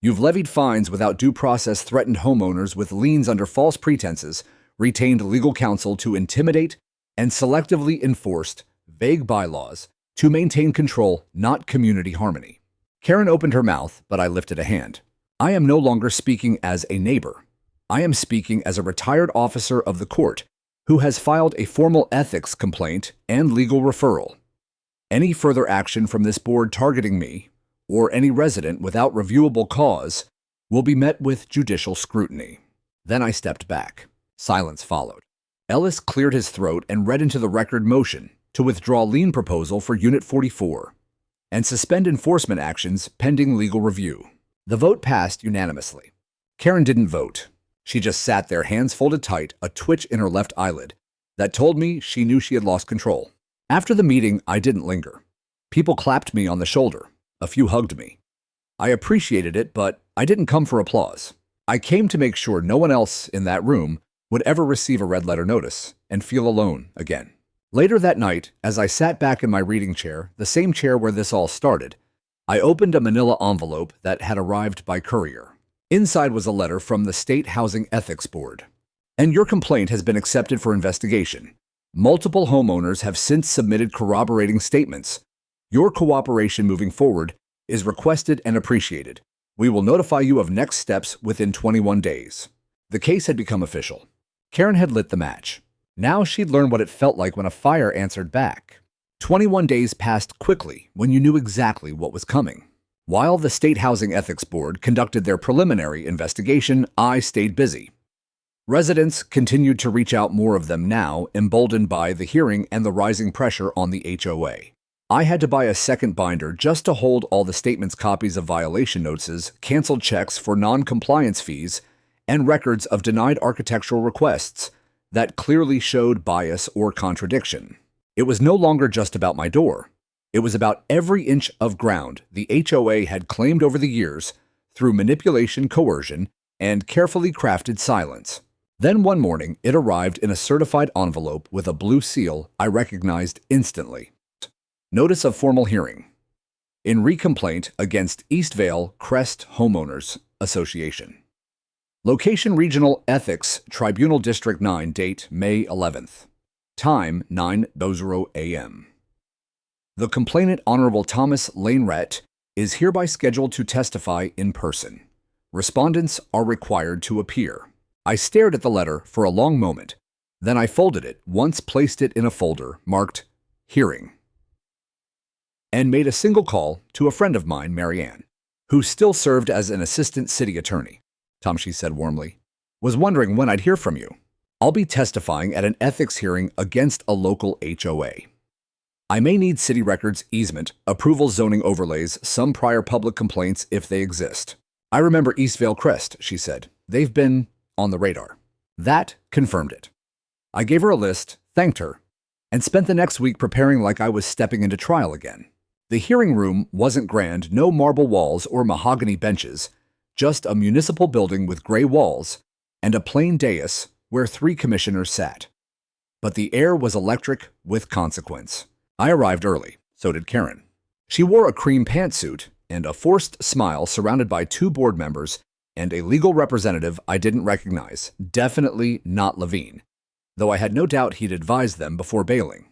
You've levied fines without due process, threatened homeowners with liens under false pretenses, retained legal counsel to intimidate, and selectively enforced vague bylaws to maintain control, not community harmony. Karen opened her mouth, but I lifted a hand. I am no longer speaking as a neighbor. I am speaking as a retired officer of the court who has filed a formal ethics complaint and legal referral. Any further action from this board targeting me, or any resident without reviewable cause, will be met with judicial scrutiny. Then I stepped back. Silence followed. Ellis cleared his throat and read into the record motion to withdraw lien proposal for Unit 44 and suspend enforcement actions pending legal review. The vote passed unanimously. Karen didn't vote. She just sat there, hands folded tight, a twitch in her left eyelid that told me she knew she had lost control. After the meeting, I didn't linger. People clapped me on the shoulder. A few hugged me. I appreciated it, but I didn't come for applause. I came to make sure no one else in that room would ever receive a red letter notice and feel alone again. Later that night, as I sat back in my reading chair, the same chair where this all started, I opened a manila envelope that had arrived by courier. Inside was a letter from the State Housing Ethics Board. And your complaint has been accepted for investigation. Multiple homeowners have since submitted corroborating statements. Your cooperation moving forward is requested and appreciated. We will notify you of next steps within 21 days. The case had become official. Karen had lit the match. Now she'd learned what it felt like when a fire answered back. 21 days passed quickly when you knew exactly what was coming. While the State Housing Ethics Board conducted their preliminary investigation, I stayed busy. Residents continued to reach out, more of them now, emboldened by the hearing and the rising pressure on the HOA. I had to buy a second binder just to hold all the statements, copies of violation notices, canceled checks for non-compliance fees, and records of denied architectural requests that clearly showed bias or contradiction. It was no longer just about my door. It was about every inch of ground the HOA had claimed over the years through manipulation, coercion, and carefully crafted silence. Then one morning, it arrived in a certified envelope with a blue seal I recognized instantly. Notice of formal hearing. In recomplaint against Eastvale Crest Homeowners Association. Location Regional Ethics Tribunal District 9, date May 11th. Time 9:00 a.m. The complainant, Honorable Thomas Lainrett, is hereby scheduled to testify in person. Respondents are required to appear. I stared at the letter for a long moment. Then I folded it, once placed it in a folder marked Hearing, and made a single call to a friend of mine, Mary Ann, who still served as an assistant city attorney. Tom, she said warmly, was wondering when I'd hear from you. I'll be testifying at an ethics hearing against a local HOA. I may need city records, easement, approval, zoning overlays, some prior public complaints if they exist. I remember Eastvale Crest, she said. They've been on the radar. That confirmed it. I gave her a list, thanked her, and spent the next week preparing like I was stepping into trial again. The hearing room wasn't grand, no marble walls or mahogany benches, just a municipal building with gray walls and a plain dais where 3 commissioners sat. But the air was electric with consequence. I arrived early, so did Karen. She wore a cream pantsuit and a forced smile, surrounded by 2 board members and a legal representative I didn't recognize, definitely not Levine, though I had no doubt he'd advised them before bailing.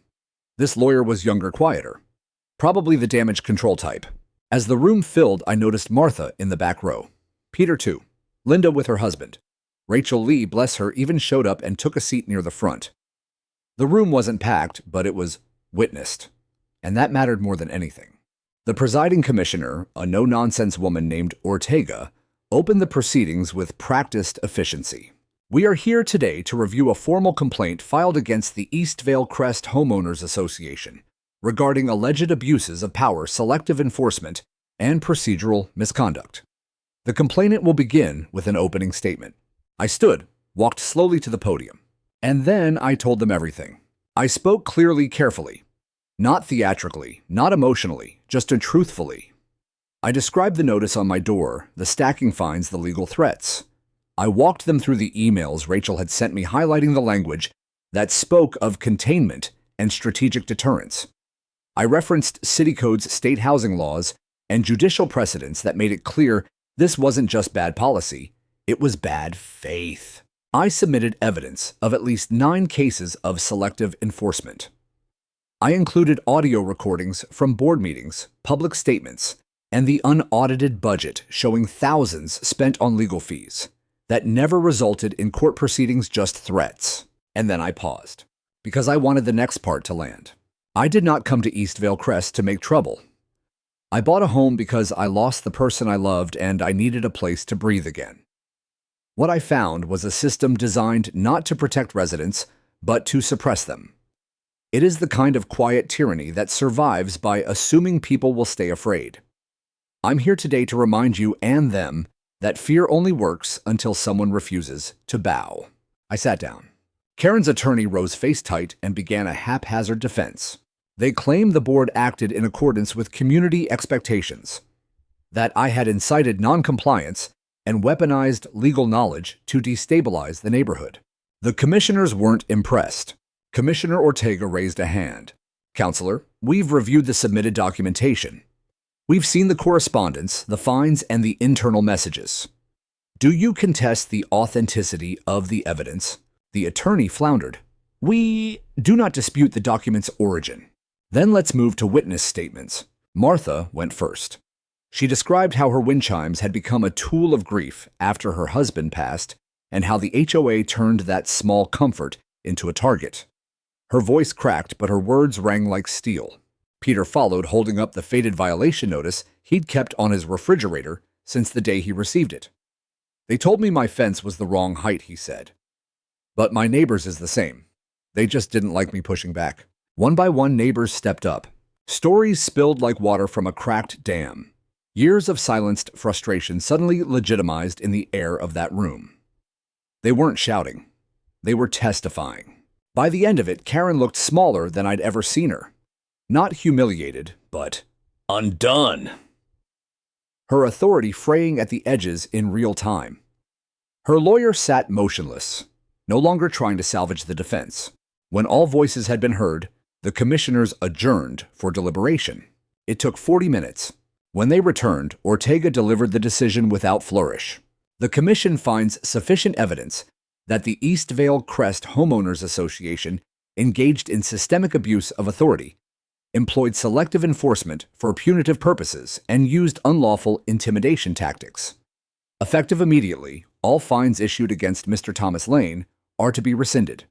This lawyer was younger, quieter, probably the damage control type. As the room filled, I noticed Martha in the back row. Peter too. Linda with her husband. Rachel Lee, bless her, even showed up and took a seat near the front. The room wasn't packed, but it was witnessed, and that mattered more than anything. The presiding commissioner, a no-nonsense woman named Ortega, opened the proceedings with practiced efficiency. We are here today to review a formal complaint filed against the Eastvale Crest Homeowners Association regarding alleged abuses of power, selective enforcement, and procedural misconduct. The complainant will begin with an opening statement. I stood, walked slowly to the podium, and then I told them everything. I spoke clearly, carefully, not theatrically, not emotionally, just truthfully. I described the notice on my door, the stacking fines, the legal threats. I walked them through the emails Rachel had sent me, highlighting the language that spoke of containment and strategic deterrence. I referenced City Code's state housing laws and judicial precedents that made it clear this wasn't just bad policy, it was bad faith. I submitted evidence of at least 9 cases of selective enforcement. I included audio recordings from board meetings, public statements, and the unaudited budget showing thousands spent on legal fees that never resulted in court proceedings, just threats. And then I paused, because I wanted the next part to land. I did not come to Eastvale Crest to make trouble. I bought a home because I lost the person I loved and I needed a place to breathe again. What I found was a system designed not to protect residents, but to suppress them. It is the kind of quiet tyranny that survives by assuming people will stay afraid. I'm here today to remind you and them That fear only works until someone refuses to bow. I sat down. Karen's attorney rose face tight and began a haphazard defense. They claimed the board acted in accordance with community expectations, that I had incited noncompliance and weaponized legal knowledge to destabilize the neighborhood. The commissioners weren't impressed. Commissioner Ortega raised a hand. Counselor, we've reviewed the submitted documentation. We've seen the correspondence, the fines, and the internal messages. Do you contest the authenticity of the evidence? The attorney floundered. We do not dispute the document's origin. Then let's move to witness statements. Martha went first. She described how her wind chimes had become a tool of grief after her husband passed and how the HOA turned that small comfort into a target. Her voice cracked, but her words rang like steel. Peter followed, holding up the faded violation notice he'd kept on his refrigerator since the day he received it. They told me my fence was the wrong height, he said. But my neighbors is the same. They just didn't like me pushing back. One by one, neighbors stepped up. Stories spilled like water from a cracked dam. Years of silenced frustration suddenly legitimized in the air of that room. They weren't shouting. They were testifying. By the end of it, Karen looked smaller than I'd ever seen her. Not humiliated, but undone. Her authority fraying at the edges in real time. Her lawyer sat motionless, no longer trying to salvage the defense. When all voices had been heard, the commissioners adjourned for deliberation. It took 40 minutes. When they returned, Ortega delivered the decision without flourish. The commission finds sufficient evidence that the Eastvale Crest Homeowners Association engaged in systemic abuse of authority, employed selective enforcement for punitive purposes, and used unlawful intimidation tactics. Effective immediately, all fines issued against Mr. Thomas Lane are to be rescinded.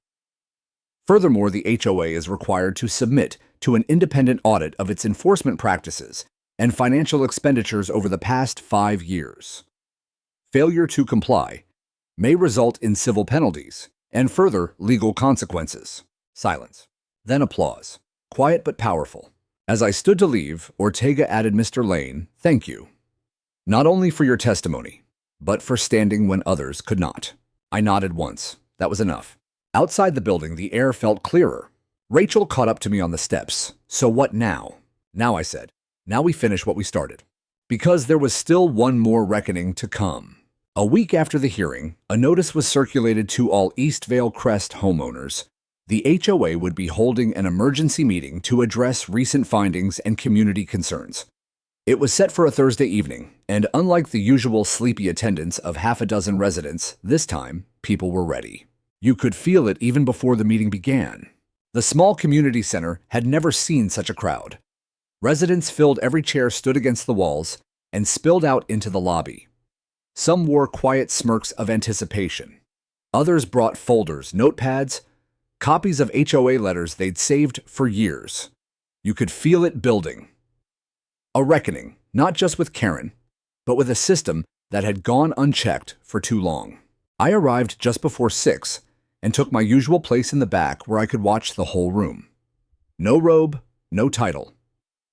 Furthermore, the HOA is required to submit to an independent audit of its enforcement practices and financial expenditures over the past 5 years. Failure to comply may result in civil penalties and further legal consequences. Silence. Then applause. Quiet but powerful. As I stood to leave, Ortega added, Mr. Lane, thank you. Not only for your testimony, but for standing when others could not. I nodded once. That was enough. Outside the building, the air felt clearer. Rachel caught up to me on the steps. So what now? Now, I said. Now we finish what we started. Because there was still one more reckoning to come. A week after the hearing, a notice was circulated to all Eastvale Crest homeowners. The HOA would be holding an emergency meeting to address recent findings and community concerns. It was set for a Thursday evening, and unlike the usual sleepy attendance of half a dozen residents, this time, people were ready. You could feel it even before the meeting began. The small community center had never seen such a crowd. Residents filled every chair, stood against the walls, and spilled out into the lobby. Some wore quiet smirks of anticipation. Others brought folders, notepads, copies of HOA letters they'd saved for years. You could feel it building. A reckoning, not just with Karen, but with a system that had gone unchecked for too long. I arrived just before 6 and took my usual place in the back where I could watch the whole room. No robe, no title.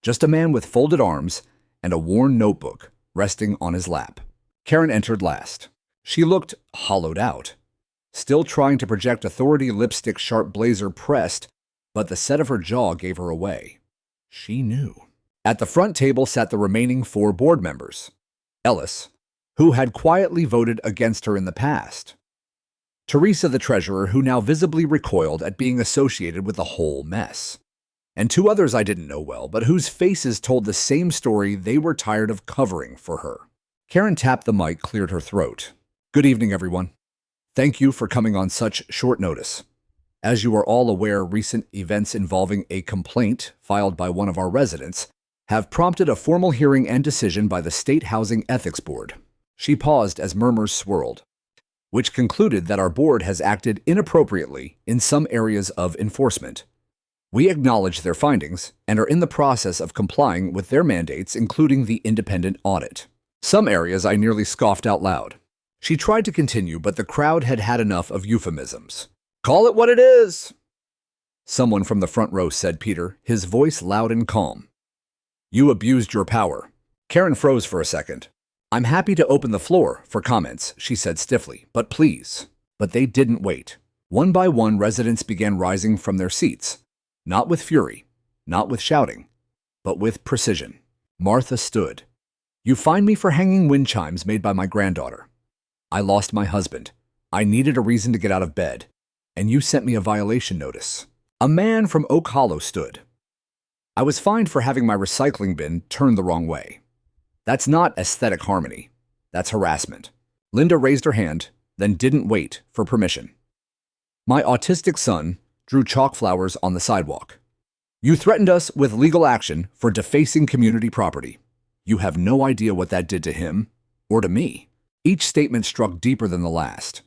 Just a man with folded arms and a worn notebook resting on his lap. Karen entered last. She looked hollowed out, still trying to project authority, lipstick, sharp blazer pressed, but the set of her jaw gave her away. She knew. At the front table sat the remaining 4 board members. Ellis, who had quietly voted against her in the past. Teresa, the treasurer, who now visibly recoiled at being associated with the whole mess. And 2 others I didn't know well, but whose faces told the same story they were tired of covering for her. Karen tapped the mic, cleared her throat. Good evening, everyone. Thank you for coming on such short notice. As you are all aware, recent events involving a complaint filed by one of our residents have prompted a formal hearing and decision by the State Housing Ethics Board. She paused as murmurs swirled, which concluded that our board has acted inappropriately in some areas of enforcement. We acknowledge their findings and are in the process of complying with their mandates, including the independent audit. Some areas I nearly scoffed out loud. She tried to continue, but the crowd had had enough of euphemisms. Call it what it is, someone from the front row said. Peter, his voice loud and calm. You abused your power. Karen froze for a second. I'm happy to open the floor for comments, she said stiffly, but please. But they didn't wait. One by one, residents began rising from their seats. Not with fury, not with shouting, but with precision. Martha stood. You fined me for hanging wind chimes made by my granddaughter. I lost my husband. I needed a reason to get out of bed. And you sent me a violation notice. A man from Oak Hollow stood. I was fined for having my recycling bin turned the wrong way. That's not aesthetic harmony. That's harassment. Linda raised her hand, then didn't wait for permission. My autistic son drew chalk flowers on the sidewalk. You threatened us with legal action for defacing community property. You have no idea what that did to him or to me. Each statement struck deeper than the last.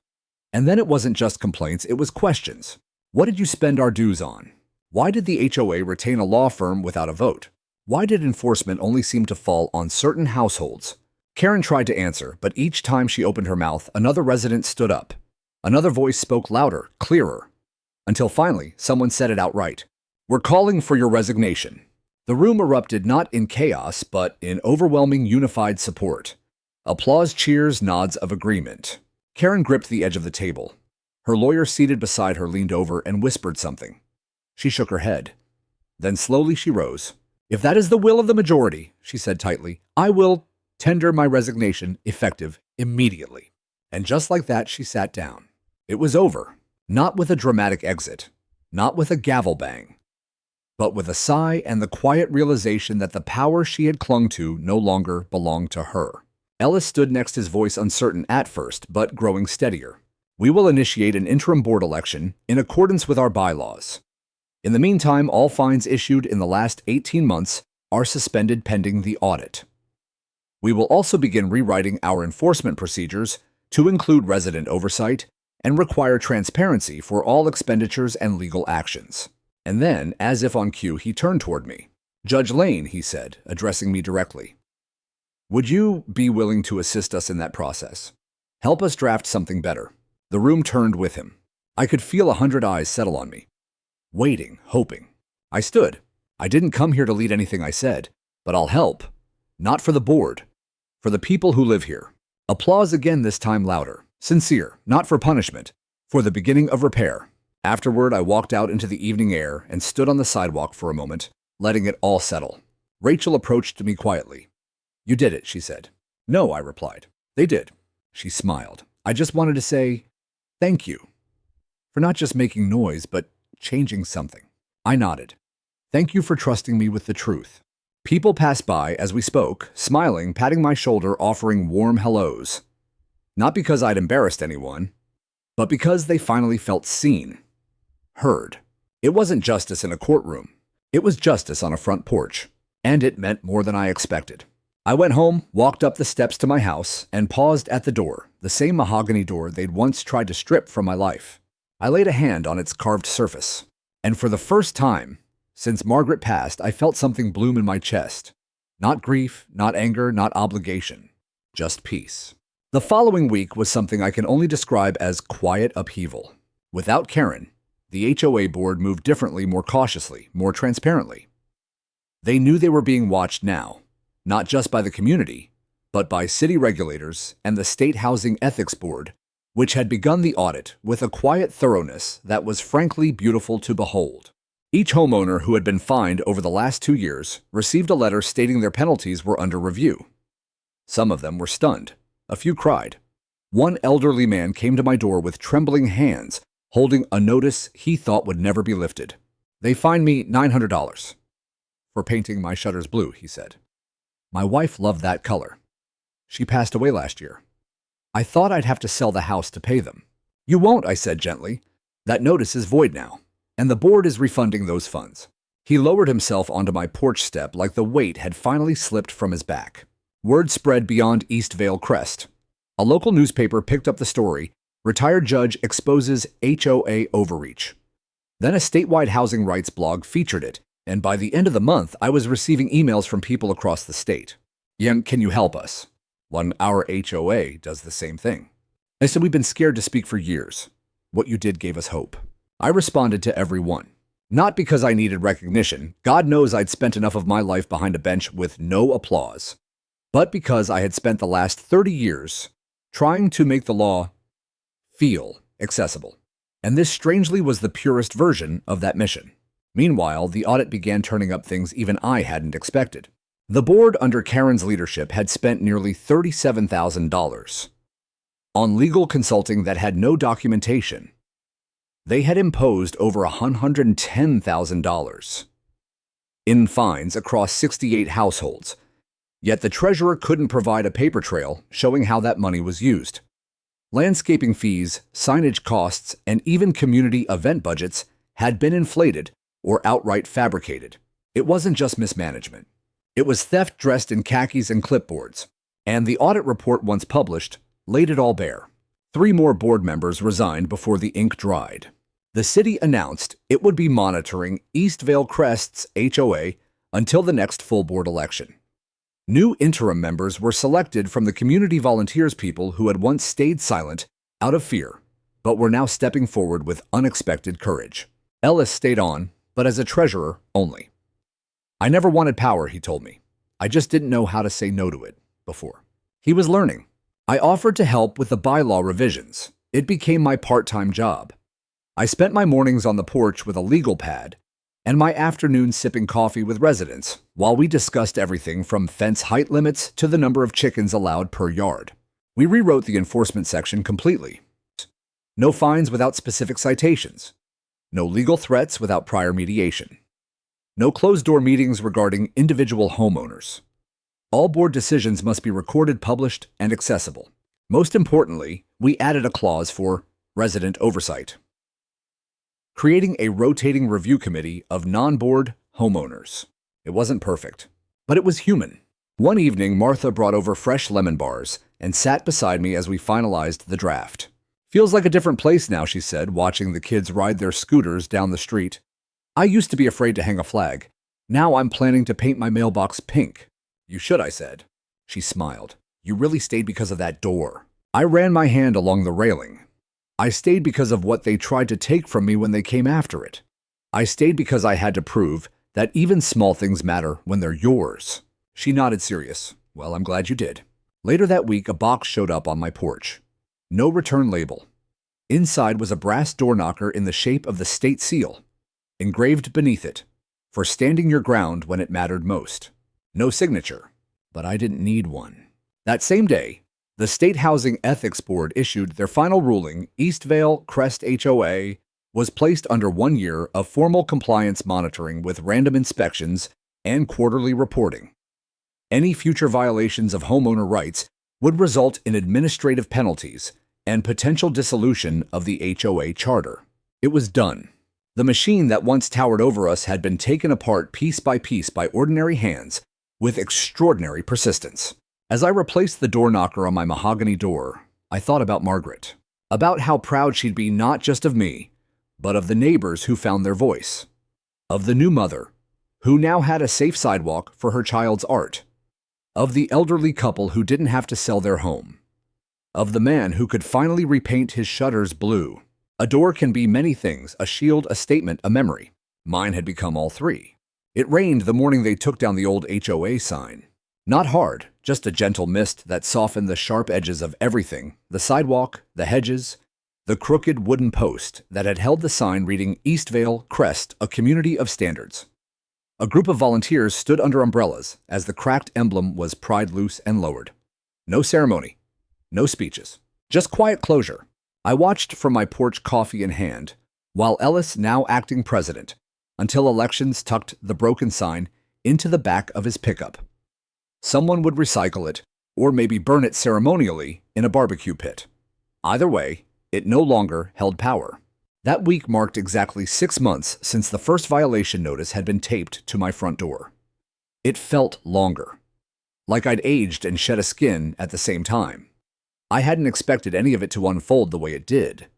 And then it wasn't just complaints, it was questions. What did you spend our dues on? Why did the HOA retain a law firm without a vote? Why did enforcement only seem to fall on certain households? Karen tried to answer, but each time she opened her mouth, another resident stood up. Another voice spoke louder, clearer, until finally someone said it outright. We're calling for your resignation. The room erupted not in chaos, but in overwhelming unified support. Applause, cheers, nods of agreement. Karen gripped the edge of the table. Her lawyer seated beside her leaned over and whispered something. She shook her head. Then slowly she rose. If that is the will of the majority, she said tightly, I will tender my resignation effective immediately. And just like that, she sat down. It was over. Not with a dramatic exit. Not with a gavel bang. But with a sigh and the quiet realization that the power she had clung to no longer belonged to her. Ellis stood next, his voice uncertain at first, but growing steadier. We will initiate an interim board election in accordance with our bylaws. In the meantime, all fines issued in the last 18 months are suspended pending the audit. We will also begin rewriting our enforcement procedures to include resident oversight and require transparency for all expenditures and legal actions. And then, as if on cue, he turned toward me. Judge Lane, he said, addressing me directly. Would you be willing to assist us in that process? Help us draft something better. The room turned with him. I could feel 100 eyes settle on me. Waiting, hoping. I stood. I didn't come here to lead anything I said, but I'll help. Not for the board. For the people who live here. Applause again, this time louder. Sincere, not for punishment. For the beginning of repair. Afterward, I walked out into the evening air and stood on the sidewalk for a moment, letting it all settle. Rachel approached me quietly. You did it, she said. No, I replied. They did. She smiled. I just wanted to say thank you for not just making noise, but changing something. I nodded. Thank you for trusting me with the truth. People passed by as we spoke, smiling, patting my shoulder, offering warm hellos. Not because I'd embarrassed anyone, but because they finally felt seen. Heard. It wasn't justice in a courtroom. It was justice on a front porch. And it meant more than I expected. I went home, walked up the steps to my house, and paused at the door, the same mahogany door they'd once tried to strip from my life. I laid a hand on its carved surface. And for the first time, since Margaret passed, I felt something bloom in my chest. Not grief, not anger, not obligation. Just peace. The following week was something I can only describe as quiet upheaval. Without Karen, the HOA board moved differently, more cautiously, more transparently. They knew they were being watched now, not just by the community, but by city regulators and the State Housing Ethics Board, which had begun the audit with a quiet thoroughness that was frankly beautiful to behold. Each homeowner who had been fined over the last 2 years received a letter stating their penalties were under review. Some of them were stunned. A few cried. One elderly man came to my door with trembling hands, holding a notice he thought would never be lifted. They fined me $900 for painting my shutters blue, he said. My wife loved that color. She passed away last year. I thought I'd have to sell the house to pay them. You won't, I said gently. That notice is void now, and the board is refunding those funds. He lowered himself onto my porch step like the weight had finally slipped from his back. Word spread beyond East Vale Crest. A local newspaper picked up the story, Retired Judge Exposes HOA Overreach. Then a statewide housing rights blog featured it, and by the end of the month, I was receiving emails from people across the state. Can you help us? When our HOA does the same thing. I said, we've been scared to speak for years. What you did gave us hope. I responded to every one. Not because I needed recognition. God knows I'd spent enough of my life behind a bench with no applause. but because I had spent the last 30 years trying to make the law feel accessible. And this strangely was the purest version of that mission. Meanwhile, the audit began turning up things even I hadn't expected. The board under Karen's leadership had spent nearly $37,000 on legal consulting that had no documentation. They had imposed over $110,000 in fines across 68 households, yet the treasurer couldn't provide a paper trail showing how that money was used. Landscaping fees, signage costs, and even community event budgets had been inflated or outright fabricated. It wasn't just mismanagement. It was theft dressed in khakis and clipboards, and the audit report once published laid it all bare. 3 more board members resigned before the ink dried. The city announced it would be monitoring Eastvale Crest's HOA until the next full board election. New interim members were selected from the community volunteers, people who had once stayed silent out of fear, but were now stepping forward with unexpected courage. Ellis stayed on, but as a treasurer only. I never wanted power, he told me. I just didn't know how to say no to it before. He was learning. I offered to help with the bylaw revisions. It became my part-time job. I spent my mornings on the porch with a legal pad and my afternoons sipping coffee with residents while we discussed everything from fence height limits to the number of chickens allowed per yard. We rewrote the enforcement section completely. No fines without specific citations. No legal threats without prior mediation. No closed-door meetings regarding individual homeowners. All board decisions must be recorded, published, and accessible. Most importantly, we added a clause for resident oversight, creating a rotating review committee of non-board homeowners. It wasn't perfect, but it was human. One evening, Martha brought over fresh lemon bars and sat beside me as we finalized the draft. Feels like a different place now, she said, watching the kids ride their scooters down the street. I used to be afraid to hang a flag. Now I'm planning to paint my mailbox pink. You should, I said. She smiled. You really stayed because of that door. I ran my hand along the railing. I stayed because of what they tried to take from me when they came after it. I stayed because I had to prove that even small things matter when they're yours. She nodded, serious. Well, I'm glad you did. Later that week, a box showed up on my porch. No return label. Inside was a brass door knocker in the shape of the state seal, engraved beneath it, for standing your ground when it mattered most. No signature, but I didn't need one. That same day, the State Housing Ethics Board issued their final ruling. Eastvale Crest HOA was placed under 1 year of formal compliance monitoring with random inspections and quarterly reporting. Any future violations of homeowner rights would result in administrative penalties and potential dissolution of the HOA charter. It was done. The machine that once towered over us had been taken apart piece by ordinary hands with extraordinary persistence. As I replaced the door knocker on my mahogany door, I thought about Margaret, about how proud she'd be not just of me, but of the neighbors who found their voice, of the new mother, who now had a safe sidewalk for her child's art, of the elderly couple who didn't have to sell their home, of the man who could finally repaint his shutters blue. A door can be many things: a shield, a statement, a memory. Mine had become all 3. It rained the morning they took down the old HOA sign. Not hard, just a gentle mist that softened the sharp edges of everything: the sidewalk, the hedges, the crooked wooden post that had held the sign reading Eastvale Crest, a community of standards. A group of volunteers stood under umbrellas as the cracked emblem was pried loose and lowered. No ceremony, no speeches, just quiet closure. I watched from my porch, coffee in hand, while Ellis, now acting president, until elections tucked the broken sign into the back of his pickup. Someone would recycle it, or maybe burn it ceremonially in a barbecue pit. Either way, it no longer held power. That week marked exactly 6 months since the first violation notice had been taped to my front door. It felt longer, like I'd aged and shed a skin at the same time. I hadn't expected any of it to unfold the way it did.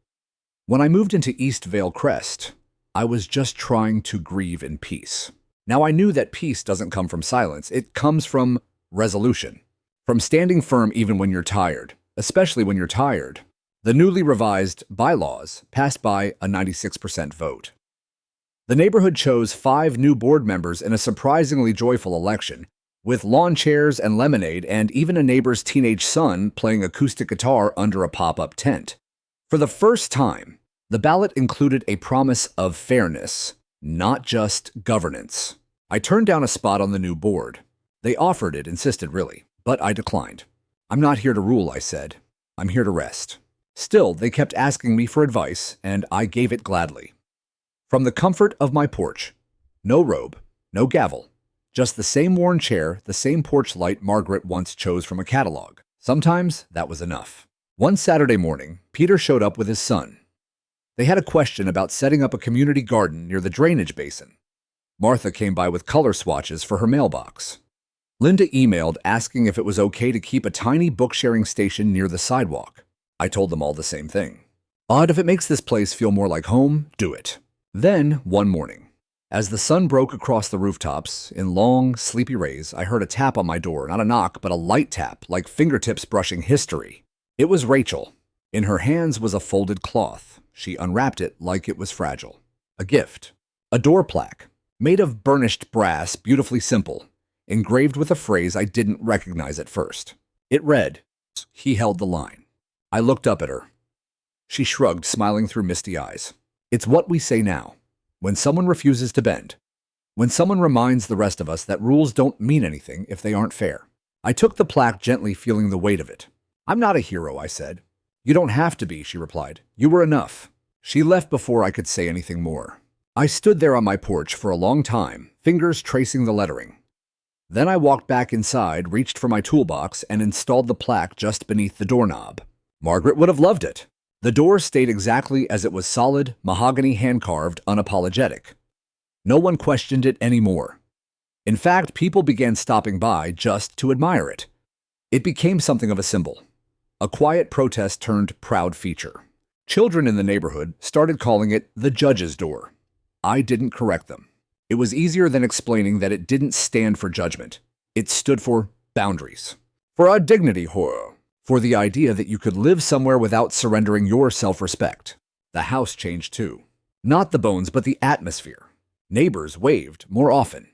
When I moved into Eastvale Crest, I was just trying to grieve in peace. Now I knew that peace doesn't come from silence. It comes from resolution, from standing firm even when you're tired, especially when you're tired. The newly revised bylaws passed by a 96% vote. The neighborhood chose 5 new board members in a surprisingly joyful election, with lawn chairs and lemonade and even a neighbor's teenage son playing acoustic guitar under a pop-up tent. For the first time, the ballot included a promise of fairness, not just governance. I turned down a spot on the new board. They offered it, insisted really, but I declined. "I'm not here to rule," I said. "I'm here to rest." Still, they kept asking me for advice, and I gave it gladly. From the comfort of my porch, no robe, no gavel, just the same worn chair, the same porch light Margaret once chose from a catalog. Sometimes that was enough. One Saturday morning, Peter showed up with his son. They had a question about setting up a community garden near the drainage basin. Martha came by with color swatches for her mailbox. Linda emailed asking if it was okay to keep a tiny book-sharing station near the sidewalk. I told them all the same thing. "Odd, if it makes this place feel more like home, do it." Then, one morning, as the sun broke across the rooftops in long, sleepy rays, I heard a tap on my door, not a knock, but a light tap, like fingertips brushing history. It was Rachel. In her hands was a folded cloth. She unwrapped it like it was fragile. A gift. A door plaque, made of burnished brass, beautifully simple, engraved with a phrase I didn't recognize at first. It read, "He held the line." I looked up at her. She shrugged, smiling through misty eyes. "It's what we say now. When someone refuses to bend. When someone reminds the rest of us that rules don't mean anything if they aren't fair." I took the plaque, gently feeling the weight of it. "I'm not a hero," I said. "You don't have to be," she replied. "You were enough." She left before I could say anything more. I stood there on my porch for a long time, fingers tracing the lettering. Then I walked back inside, reached for my toolbox, and installed the plaque just beneath the doorknob. Margaret would have loved it. The door stayed exactly as it was, solid, mahogany, hand-carved, unapologetic. No one questioned it anymore. In fact, people began stopping by just to admire it. It became something of a symbol. A quiet protest turned proud feature. Children in the neighborhood started calling it the judge's door. I didn't correct them. It was easier than explaining that it didn't stand for judgment. It stood for boundaries. For our dignity, horror. For the idea that you could live somewhere without surrendering your self-respect. The house changed too. Not the bones, but the atmosphere. Neighbors waved more often,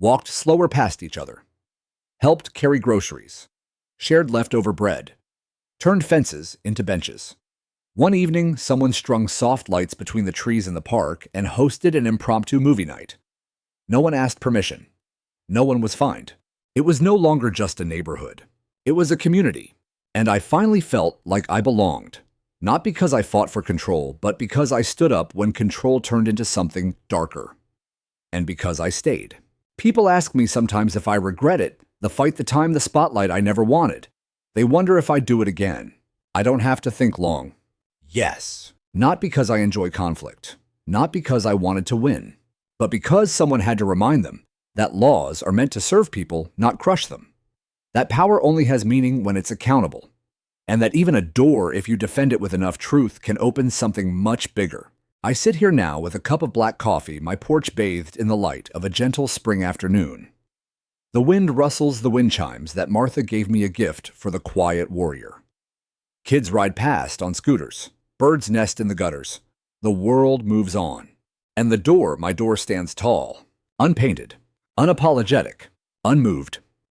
walked slower past each other, helped carry groceries, shared leftover bread, turned fences into benches. One evening, someone strung soft lights between the trees in the park and hosted an impromptu movie night. No one asked permission. No one was fined. It was no longer just a neighborhood. It was a community. And I finally felt like I belonged. Not because I fought for control, but because I stood up when control turned into something darker. And because I stayed. People ask me sometimes if I regret it, the fight, the time, the spotlight I never wanted. They wonder if I'd do it again. I don't have to think long. Yes. Not because I enjoy conflict. Not because I wanted to win. But because someone had to remind them that laws are meant to serve people, not crush them. That power only has meaning when it's accountable. And that even a door, if you defend it with enough truth, can open something much bigger. I sit here now with a cup of black coffee, my porch bathed in the light of a gentle spring afternoon. The wind rustles the wind chimes that Martha gave me a gift for the quiet warrior. Kids ride past on scooters. Birds nest in the gutters. The world moves on. And the door, my door, stands tall, unpainted, unapologetic, unmoved.